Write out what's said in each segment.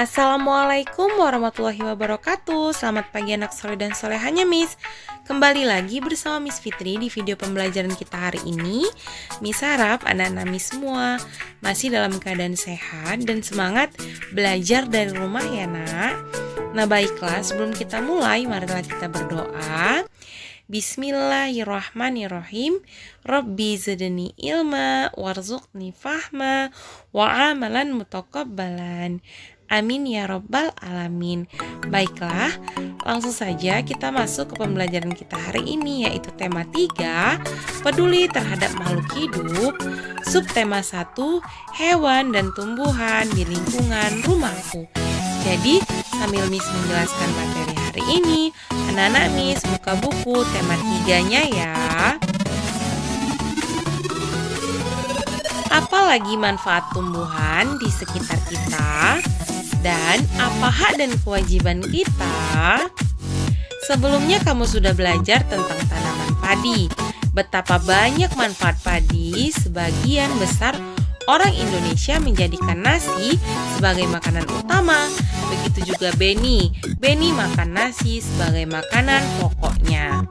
Assalamualaikum warahmatullahi wabarakatuh. Selamat pagi anak soleh dan solehanya Miss. Kembali lagi bersama Miss Fitri di video pembelajaran kita hari ini. Miss harap anak-anak Miss semua masih dalam keadaan sehat dan semangat belajar dari rumah ya nak. Nah baiklah, sebelum kita mulai marilah kita berdoa. Bismillahirrahmanirrahim. Rabbi zidni ilma warzuqni fahma wa amalan mutaqabbalan. Amin ya rabbal alamin. Baiklah, langsung saja kita masuk ke pembelajaran kita hari ini, yaitu tema 3, peduli terhadap makhluk hidup. Subtema 1, hewan dan tumbuhan di lingkungan rumahku. Jadi, sambil Miss menjelaskan materi hari ini, anak-anak Miss buka buku tema 3-nya ya. Apalagi manfaat tumbuhan di sekitar kita? Dan apa hak dan kewajiban kita? Sebelumnya kamu sudah belajar tentang tanaman padi. Betapa banyak manfaat padi, sebagian besar orang Indonesia menjadikan nasi sebagai makanan utama. Begitu juga beni. Beni makan nasi sebagai makanan pokoknya.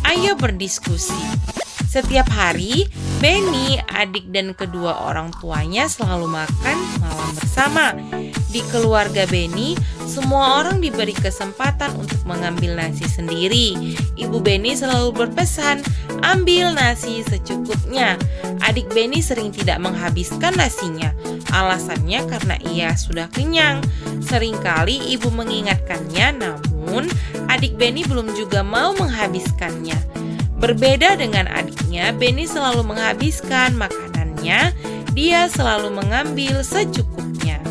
Ayo berdiskusi. Setiap hari, Beni, adik dan kedua orang tuanya selalu makan malam bersama. Di keluarga Beni, semua orang diberi kesempatan untuk mengambil nasi sendiri. Ibu Beni selalu berpesan, ambil nasi secukupnya. Adik Beni sering tidak menghabiskan nasinya. Alasannya karena ia sudah kenyang. Seringkali ibu mengingatkannya, namun adik Beni belum juga mau menghabiskannya. Berbeda dengan adiknya, Beni selalu menghabiskan makanannya. Dia selalu mengambil secukupnya.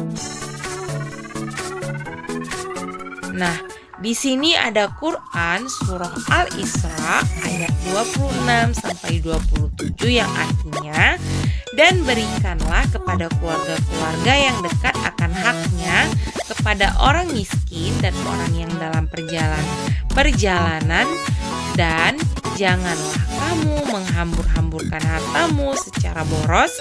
Nah, di sini ada Quran surah Al-Isra ayat 26 sampai 27 yang artinya, dan berikanlah kepada keluarga-keluarga yang dekat akan haknya, kepada orang miskin dan orang yang dalam perjalanan, dan janganlah kamu menghambur-hamburkan hartamu secara boros.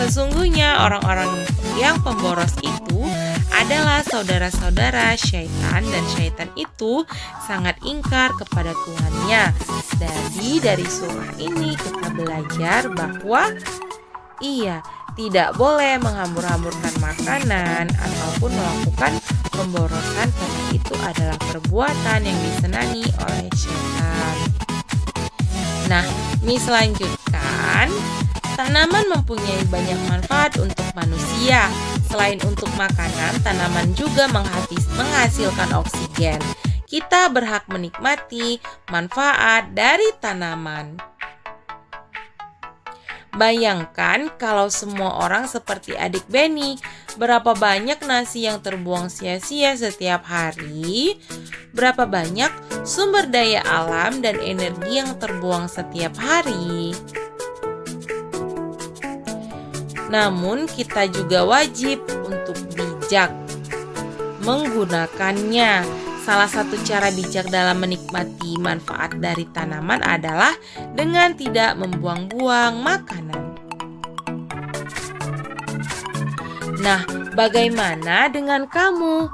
Sesungguhnya orang-orang yang pemboros itu adalah saudara-saudara syaitan, dan syaitan itu sangat ingkar kepada Tuhannya. Jadi dari surah ini kita belajar bahwa tidak boleh menghambur-hamburkan makanan ataupun melakukan pemborosan, karena itu adalah perbuatan yang disenangi oleh syaitan. Nah, Miss lanjutkan. Tanaman mempunyai banyak manfaat untuk manusia. Selain untuk makanan, tanaman juga menghasilkan oksigen. Kita berhak menikmati manfaat dari tanaman. Bayangkan kalau semua orang seperti adik Beni, berapa banyak nasi yang terbuang sia-sia setiap hari? Berapa banyak sumber daya alam dan energi yang terbuang setiap hari? Namun kita juga wajib untuk bijak menggunakannya. Salah satu cara bijak dalam menikmati manfaat dari tanaman adalah dengan tidak membuang-buang makanan. Nah, bagaimana dengan kamu?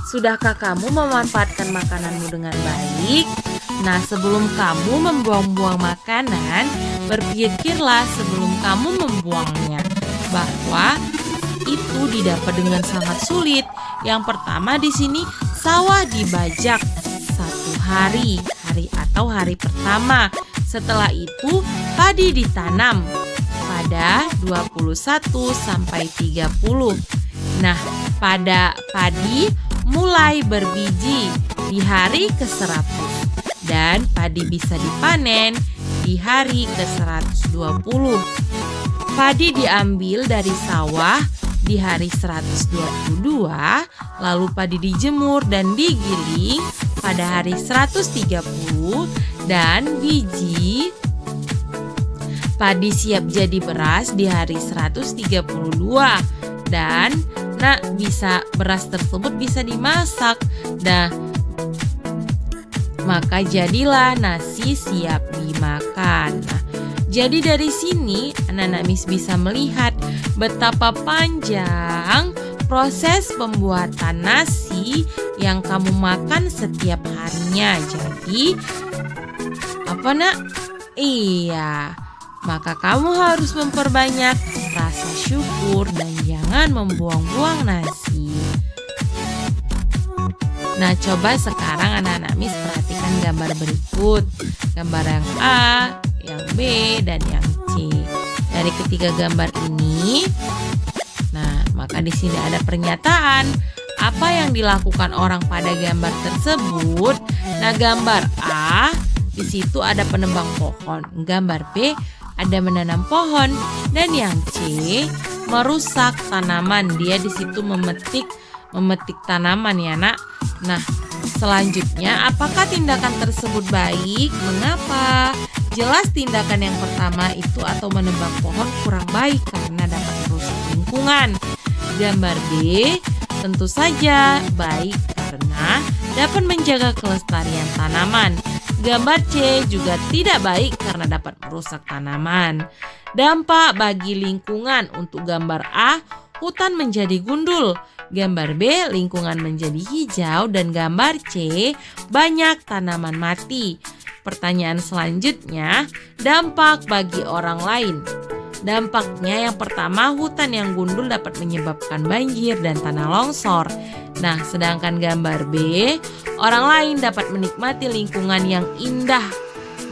Sudahkah kamu memanfaatkan makananmu dengan baik? Nah, sebelum kamu membuang-buang makanan, berpikirlah sebelum kamu membuangnya, bahwa itu didapat dengan sangat sulit. Yang pertama di sini, sawah dibajak 1 hari atau hari pertama. Setelah itu padi ditanam pada 21 sampai 30. Nah, pada padi mulai berbiji di hari ke-100 dan padi bisa dipanen di hari ke-120. Padi diambil dari sawah di hari 122, lalu padi dijemur dan digiling pada hari 130, dan biji padi siap jadi beras di hari 132. Dan beras tersebut bisa dimasak. Nah, maka jadilah nasi siap dimakan. Nah, jadi dari sini anak-anak Miss bisa melihat betapa panjang proses pembuatan nasi yang kamu makan setiap harinya. Jadi, apa nak? Iya, maka kamu harus memperbanyak rasa syukur dan jangan membuang-buang nasi. Nah, coba sekarang anak-anak Miss perhatikan gambar berikut. Gambar yang A, yang B, dan yang C. Dari ketiga gambar ini, nah, maka di sini ada pernyataan apa yang dilakukan orang pada gambar tersebut. Nah, gambar A di situ ada penebang pohon, gambar B ada menanam pohon, dan yang C merusak tanaman. Dia di situ memetik tanaman ya nak. Nah, selanjutnya apakah tindakan tersebut baik? Mengapa? Jelas tindakan yang pertama itu atau menebang pohon kurang baik karena dapat merusak lingkungan. Gambar B tentu saja baik karena dapat menjaga kelestarian tanaman. Gambar C juga tidak baik karena dapat merusak tanaman. Dampak bagi lingkungan untuk gambar A, hutan menjadi gundul. Gambar B, lingkungan menjadi hijau. Dan gambar C, banyak tanaman mati. Pertanyaan selanjutnya, dampak bagi orang lain. Dampaknya yang pertama, hutan yang gundul dapat menyebabkan banjir dan tanah longsor. Nah, sedangkan gambar B, orang lain dapat menikmati lingkungan yang indah.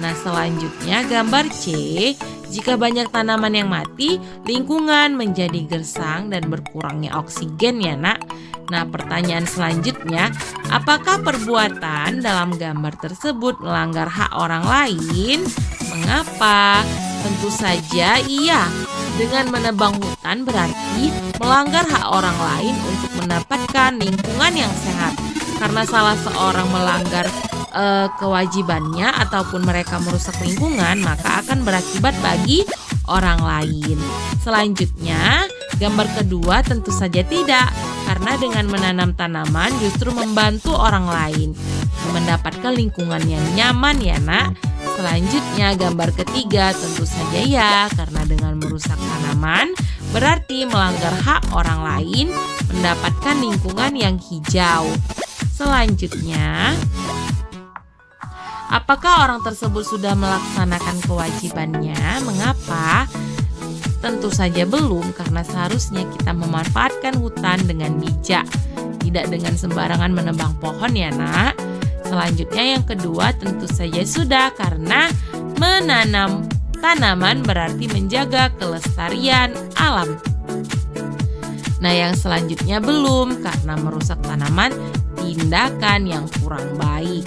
Nah, selanjutnya gambar C, jika banyak tanaman yang mati, lingkungan menjadi gersang dan berkurangnya oksigen ya nak. Nah, pertanyaan selanjutnya, apakah perbuatan dalam gambar tersebut melanggar hak orang lain? Mengapa? Tentu saja iya. Dengan menebang hutan berarti melanggar hak orang lain untuk mendapatkan lingkungan yang sehat. Karena salah seorang melanggar kewajibannya ataupun mereka merusak lingkungan, maka akan berakibat bagi orang lain. Selanjutnya, gambar kedua tentu saja tidak, karena dengan menanam tanaman justru membantu orang lain mendapatkan lingkungan yang nyaman ya nak. Selanjutnya gambar ketiga tentu saja ya, karena dengan merusak tanaman berarti melanggar hak orang lain mendapatkan lingkungan yang hijau. Selanjutnya, apakah orang tersebut sudah melaksanakan kewajibannya? Mengapa? Tentu saja belum, karena seharusnya kita memanfaatkan hutan dengan bijak, tidak dengan sembarangan menebang pohon ya nak. Selanjutnya yang kedua tentu saja sudah, karena menanam tanaman berarti menjaga kelestarian alam. Nah, yang selanjutnya belum, karena merusak tanaman tindakan yang kurang baik.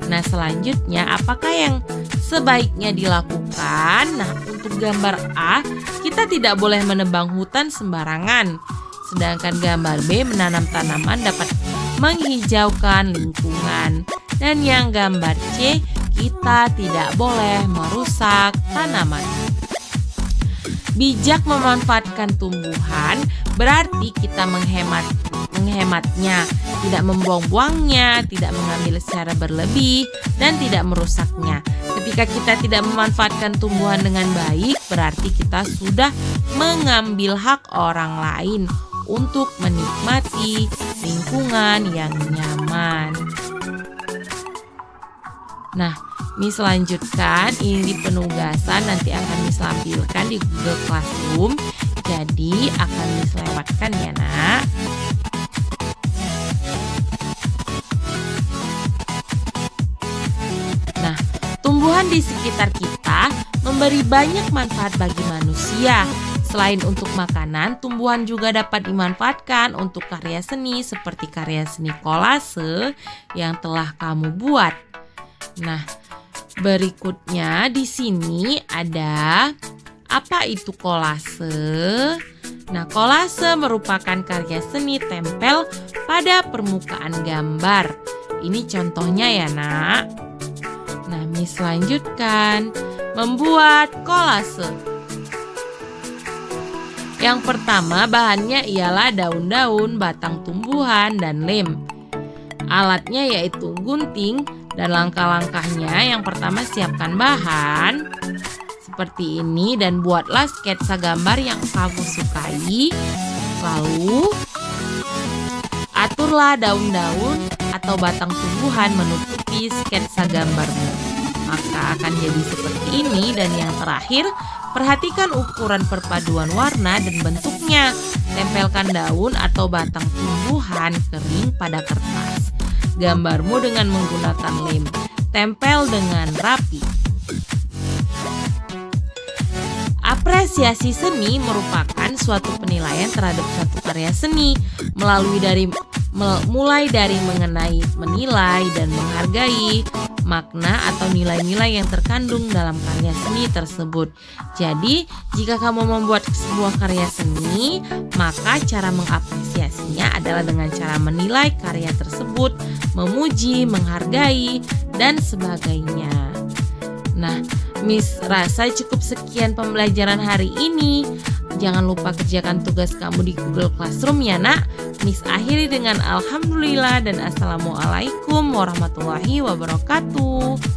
Nah, selanjutnya apakah yang sebaiknya dilakukan? Nah, untuk gambar A, kita tidak boleh menebang hutan sembarangan. Sedangkan gambar B, menanam tanaman dapat menghijaukan lingkungan. Dan yang gambar C, kita tidak boleh merusak tanaman. Bijak memanfaatkan tumbuhan berarti kita menghematnya, tidak membuang-buangnya, tidak mengambil secara berlebih, dan tidak merusaknya. Ketika kita tidak memanfaatkan tumbuhan dengan baik, berarti kita sudah mengambil hak orang lain untuk menikmati lingkungan yang nyaman. Nah, Miss lanjutkan, ini di penugasan nanti akan Miss lampirkan di Google Classroom. Jadi akan Miss lewatkan ya nak. Nah, tumbuhan di sekitar kita memberi banyak manfaat bagi manusia. Selain untuk makanan, tumbuhan juga dapat dimanfaatkan untuk karya seni seperti karya seni kolase yang telah kamu buat. Nah, berikutnya di sini ada apa itu kolase? Nah, kolase merupakan karya seni tempel pada permukaan gambar. Ini contohnya ya nak. Nah, Miss lanjutkan membuat kolase. Yang pertama, bahannya ialah daun-daun, batang tumbuhan, dan lem. Alatnya yaitu gunting, dan langkah-langkahnya yang pertama siapkan bahan seperti ini dan buatlah sketsa gambar yang kamu sukai. Lalu Aturlah daun-daun atau batang tumbuhan menutupi sketsa gambarmu. Maka akan jadi seperti ini. Dan yang terakhir, perhatikan ukuran perpaduan warna dan bentuknya. Tempelkan daun atau batang tumbuhan kering pada kertas gambarmu dengan menggunakan lem. Tempel dengan rapi. Apresiasi seni merupakan suatu penilaian terhadap suatu karya seni mulai dari menilai dan menghargai makna atau nilai-nilai yang terkandung dalam karya seni tersebut. Jadi, jika kamu membuat sebuah karya seni, maka cara mengapresiasinya adalah dengan cara menilai karya tersebut, memuji, menghargai, dan sebagainya. Nah, Miss rasa cukup sekian pembelajaran hari ini. Jangan lupa kerjakan tugas kamu di Google Classroom ya nak. Miss akhiri dengan alhamdulillah dan assalamualaikum warahmatullahi wabarakatuh.